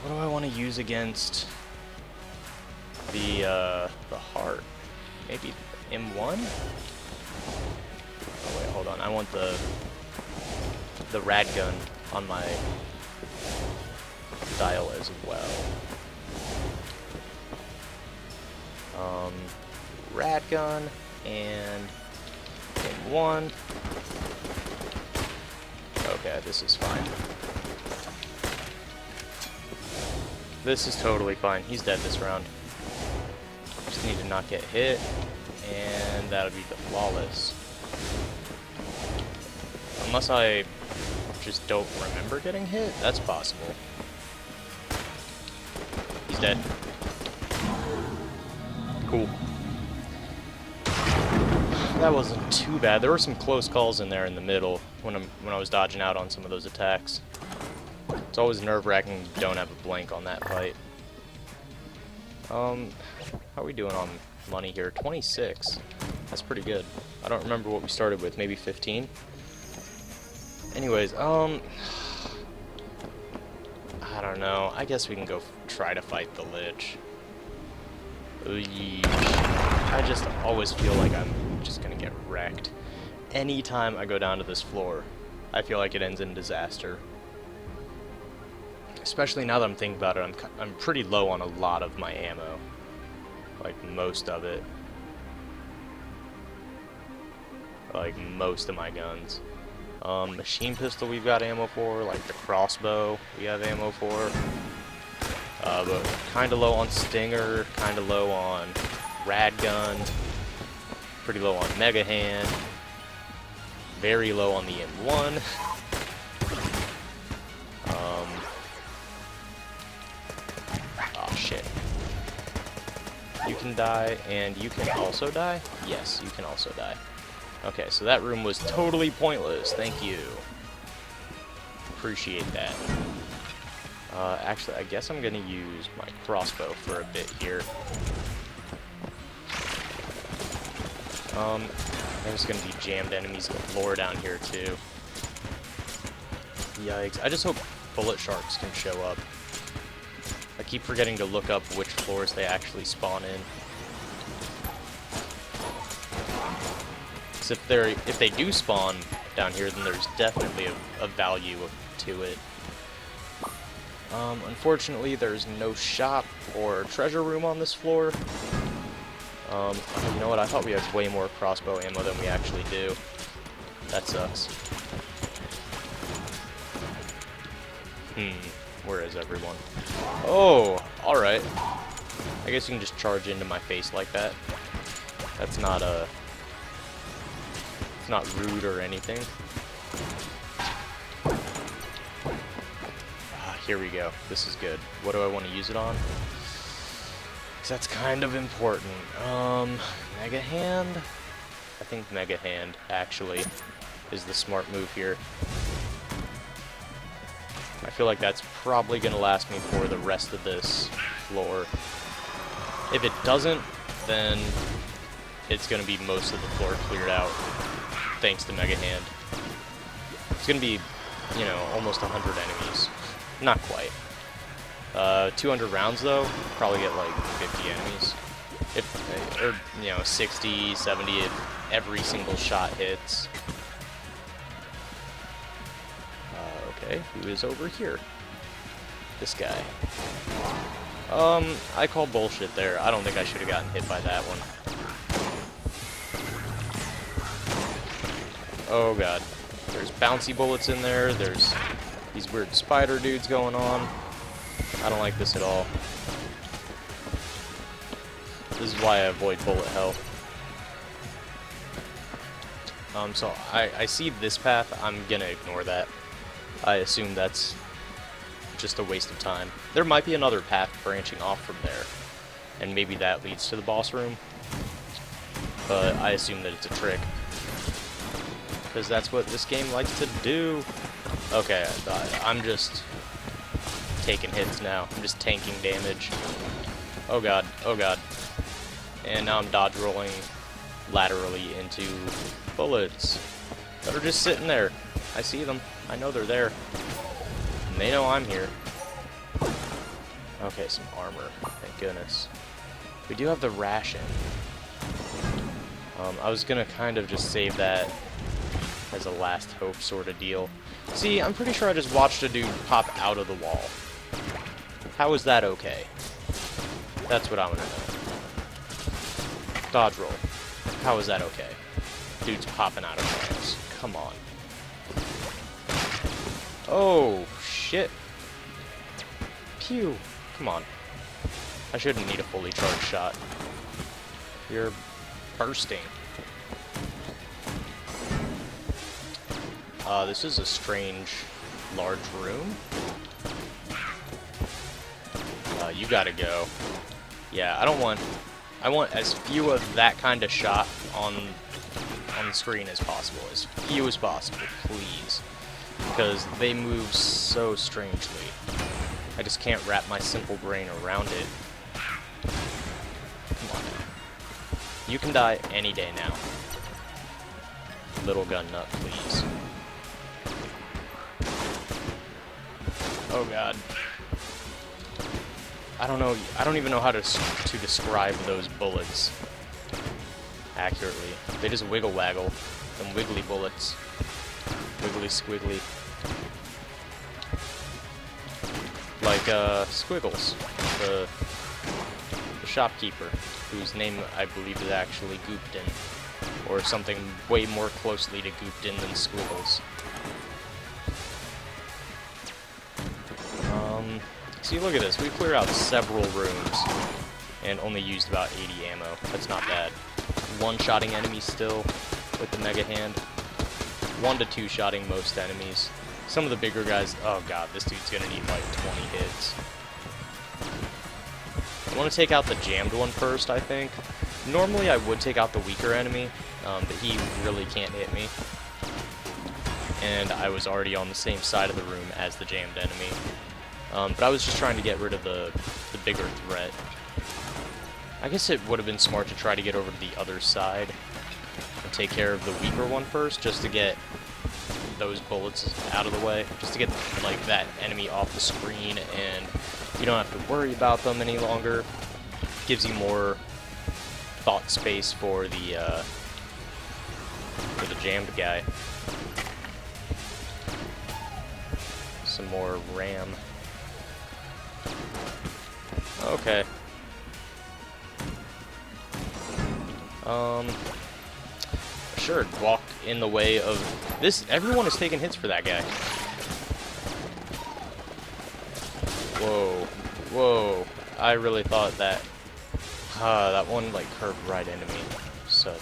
What do I want to use against the heart? Maybe M1? Oh wait, hold on. I want the Rad Gun on my dial as well. Rad Gun and M1. Okay, this is fine. This is totally fine. He's dead this round. Just need to not get hit, and that'll be the flawless. Unless I just don't remember getting hit, that's possible. He's dead. Cool. That wasn't too bad. There were some close calls in there in the middle when I was dodging out on some of those attacks. It's always nerve-wracking you don't have a blank on that fight. How are we doing on money here? 26. That's pretty good. I don't remember what we started with. Maybe 15? Anyways, I don't know. I guess we can go try to fight the Lich. I just always feel like I'm just gonna get wrecked. Anytime I go down to this floor, I feel like it ends in disaster. Especially now that I'm thinking about it, I'm pretty low on a lot of my ammo. Like, most of it. Like, most of my guns. Machine pistol we've got ammo for, like the crossbow we have ammo for. But kinda low on Stinger, kinda low on Rad Gun, pretty low on Mega Hand, very low on the M1. Oh shit. You can die, and you can also die? Yes, you can also die. Okay, so that room was totally pointless. Thank you. Appreciate that. Actually, I guess I'm gonna use my crossbow for a bit here. There's gonna be jammed enemies galore down here too. Yikes. I just hope bullet sharks can show up. I keep forgetting to look up which floors they actually spawn in. If they do spawn down here, then there's definitely a value to it. Unfortunately, there's no shop or treasure room on this floor. You know what? I thought we had way more crossbow ammo than we actually do. That sucks. Where is everyone? Oh, alright. I guess you can just charge into my face like that. That's not, it's not rude or anything. Here we go. This is good. What do I want to use it on? 'Cause that's kind of important. Mega Hand? I think Mega Hand, actually, is the smart move here. I feel like that's probably going to last me for the rest of this floor. If it doesn't, then it's going to be most of the floor cleared out, thanks to Mega Hand. It's going to be, you know, almost 100 enemies. Not quite. 200 rounds, though, probably get like 50 enemies. Or, you know, 60, 70 if every single shot hits. Okay, who is over here? This guy. I call bullshit there. I don't think I should have gotten hit by that one. Oh god. There's bouncy bullets in there. There's these weird spider dudes going on. I don't like this at all. This is why I avoid bullet hell. So I see this path. I'm gonna ignore that. I assume that's just a waste of time. There might be another path branching off from there, and maybe that leads to the boss room. But I assume that it's a trick, because that's what this game likes to do. Okay, I'm just taking hits now. I'm just tanking damage. Oh god, oh god. And now I'm dodge rolling laterally into bullets that are just sitting there. I see them. I know they're there. And they know I'm here. Okay, some armor. Thank goodness. We do have the ration. I was gonna kind of just save that as a last hope sort of deal. See, I'm pretty sure I just watched a dude pop out of the wall. How is that okay? That's what I want to know. Dodge roll. How is that okay? Dude's popping out of walls. Come on. Oh, shit. Pew. Come on. I shouldn't need a fully charged shot. You're bursting. This is a strange, large room. You gotta go. Yeah, I want as few of that kind of shot on the screen as possible. As few as possible, please. Because they move so strangely. I just can't wrap my simple brain around it. Come on now. You can die any day now. Little gun nut, please. Oh god. I don't even know how to describe those bullets accurately. They just wiggle waggle. Them wiggly bullets. Wiggly squiggly. Like, Squiggles, the shopkeeper, whose name I believe is actually Goopton, or something way more closely to Goopton than Squiggles. See, look at this. We cleared out several rooms and only used about 80 ammo. That's not bad. One-shotting enemies still with the Mega Hand. 1 to 2-shotting most enemies. Some of the bigger guys... Oh god, this dude's gonna need like 20 hits. I want to take out the jammed one first, I think. Normally I would take out the weaker enemy, but he really can't hit me. And I was already on the same side of the room as the jammed enemy. But I was just trying to get rid of the bigger threat. I guess it would have been smart to try to get over to the other side and take care of the weaker one first, just to get those bullets out of the way, just to get like that enemy off the screen, and you don't have to worry about them any longer. Gives you more thought space for the jammed guy. Some more RAM. Okay. Sure, walk in the way of this. Everyone is taking hits for that guy. Whoa. Whoa. I really thought that... that one, like, curved right into me. So,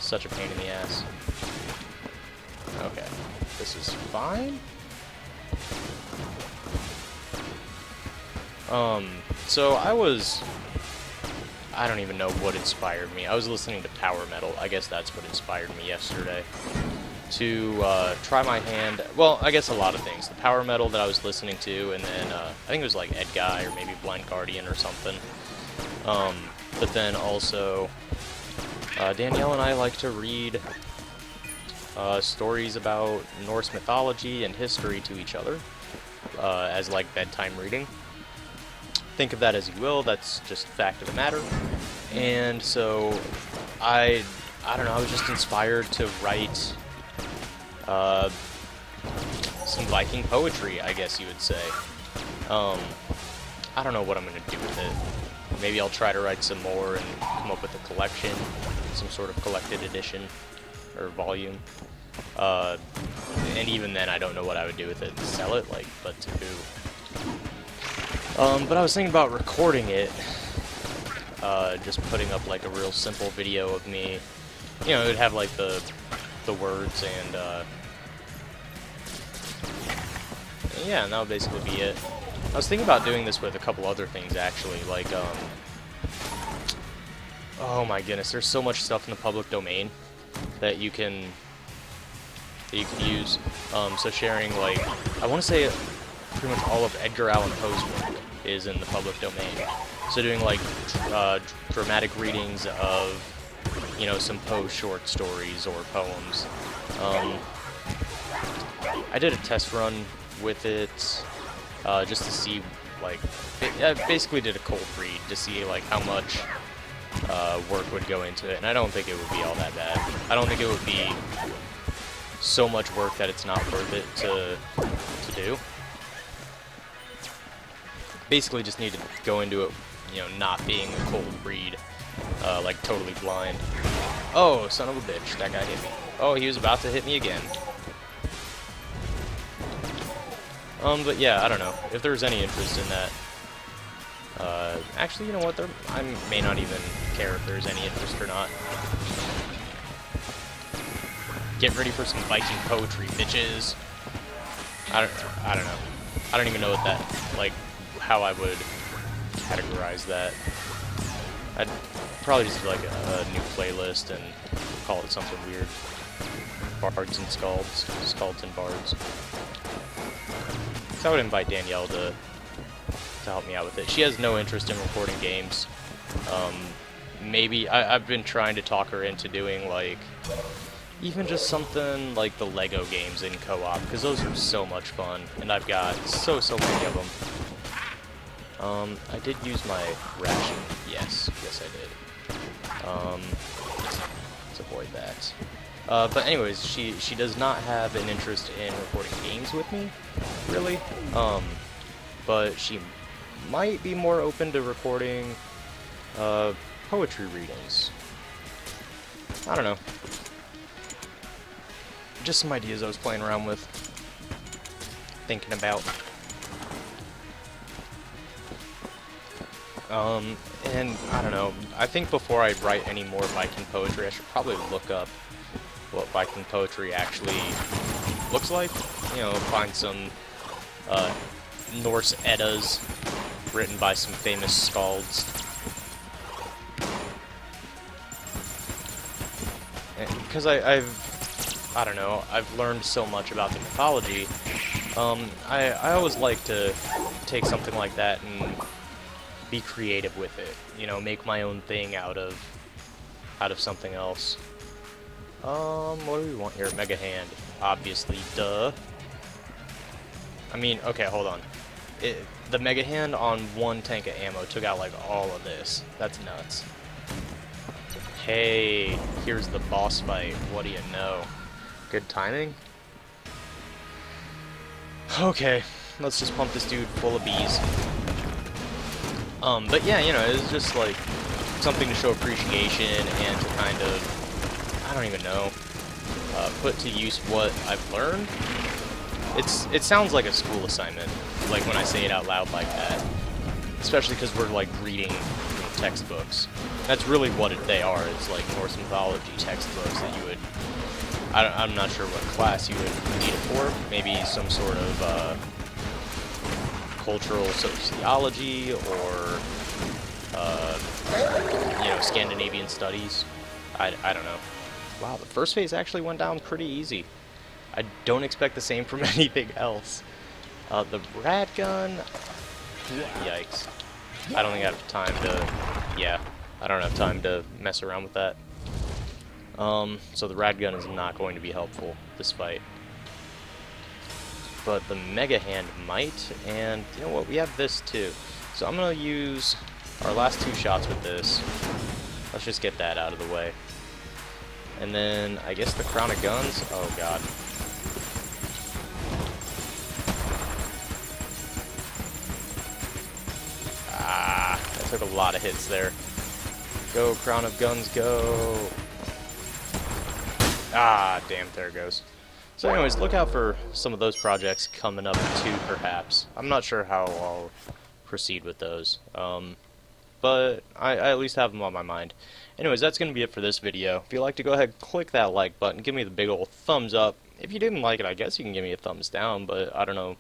such a pain in the ass. Okay. This is fine. So I don't even know what inspired me. I was listening to power metal. I guess that's what inspired me yesterday. To try my hand. Well, I guess a lot of things. The power metal that I was listening to, and then I think it was like Ed Guy or maybe Blind Guardian or something. But then also Danielle and I like to read stories about Norse mythology and history to each other as like bedtime reading. Think of that as you will. That's just fact of the matter. And so I don't know. I was just inspired to write some Viking poetry, I guess you would say. I don't know what I'm going to do with it. Maybe I'll try to write some more and come up with a collection, some sort of collected edition or volume. And even then, I don't know what I would do with it. Sell it? Like, but to who? But I was thinking about recording it, just putting up like a real simple video of me. You know, it would have like the words and yeah, and that would basically be it. I was thinking about doing this with a couple other things actually, like oh my goodness, there's so much stuff in the public domain that you can use. So sharing, like, I want to say pretty much all of Edgar Allan Poe's work is in the public domain. So doing like dramatic readings of, you know, some Poe short stories or poems. I did a test run with it just to see, like, I basically did a cold read to see like how much work would go into it, and I don't think it would be all that bad. I don't think it would be so much work that it's not worth it to do. Basically just need to go into it, you know, not being a cold read, like totally blind. Oh, son of a bitch, that guy hit me. Oh, he was about to hit me again. But yeah, I don't know. If there's any interest in that, actually, you know what, I may not even care if there's any interest or not. Get ready for some Viking poetry, bitches. I don't know. I don't even know what that, like, how I would categorize that. I'd probably just do like a new playlist and call it something weird. Bards and Skalds. Skalds and Bards. So I would invite Danielle to help me out with it. She has no interest in recording games. Maybe I've been trying to talk her into doing like even just something like the Lego games in co-op, because those are so much fun, and I've got so many of them. I did use my ration. Yes, I did. Let's avoid that. But anyways, she does not have an interest in recording games with me, really. But she might be more open to recording poetry readings. I don't know. Just some ideas I was playing around with, thinking about. And I don't know, I think before I write any more Viking poetry, I should probably look up what Viking poetry actually looks like. You know, find some Norse Eddas written by some famous Skalds. Because I don't know, I've learned so much about the mythology. I always like to take something like that and be creative with it, you know, make my own thing out of something else. What do we want here? Mega Hand, obviously, duh. I mean, okay, hold on. The Mega Hand on one tank of ammo took out like all of this. That's nuts. Hey, here's the boss fight. What do you know? Good timing? Okay, let's just pump this dude full of bees. But yeah, you know, it's just like something to show appreciation and to kind of, I don't even know, put to use what I've learned. It sounds like a school assignment, like when I say it out loud like that. Especially because we're like reading textbooks. That's really what they are. It's like Norse mythology textbooks that you would. I'm not sure what class you would need it for. Maybe some sort of cultural sociology or you know, Scandinavian studies. I don't know. Wow, the first phase actually went down pretty easy. I don't expect the same from anything else. The rad gun. Yikes. I don't think I have time to... Yeah, I don't have time to mess around with that. So the rad gun is not going to be helpful this fight. But the Mega Hand might, and you know what, we have this too. So I'm going to use our last 2 shots with this. Let's just get that out of the way. And then, I guess the Crown of Guns? Oh god. Took a lot of hits there. Go, Crown of Guns, go! Ah, damn, there it goes. So anyways, look out for some of those projects coming up too, perhaps. I'm not sure how I'll proceed with those. But I at least have them on my mind. Anyways, that's going to be it for this video. If you'd like to go ahead, click that like button, give me the big old thumbs up. If you didn't like it, I guess you can give me a thumbs down, but I don't know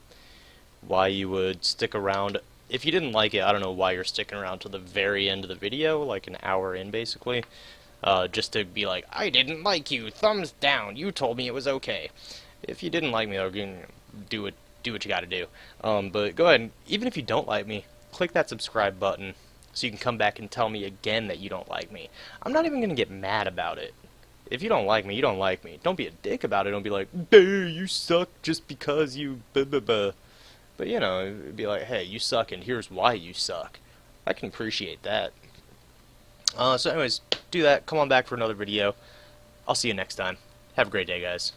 why you would stick around. If you didn't like it, I don't know why you're sticking around to the very end of the video, like an hour in basically, just to be like, I didn't like you, thumbs down, you told me it was okay. If you didn't like me, though, do what you gotta do. But go ahead, and even if you don't like me, click that subscribe button so you can come back and tell me again that you don't like me. I'm not even gonna get mad about it. If you don't like me, you don't like me. Don't be a dick about it, don't be like, you suck just because you blah blah blah. But, you know, it'd be like, hey, you suck, and here's why you suck. I can appreciate that. So anyways, do that. Come on back for another video. I'll see you next time. Have a great day, guys.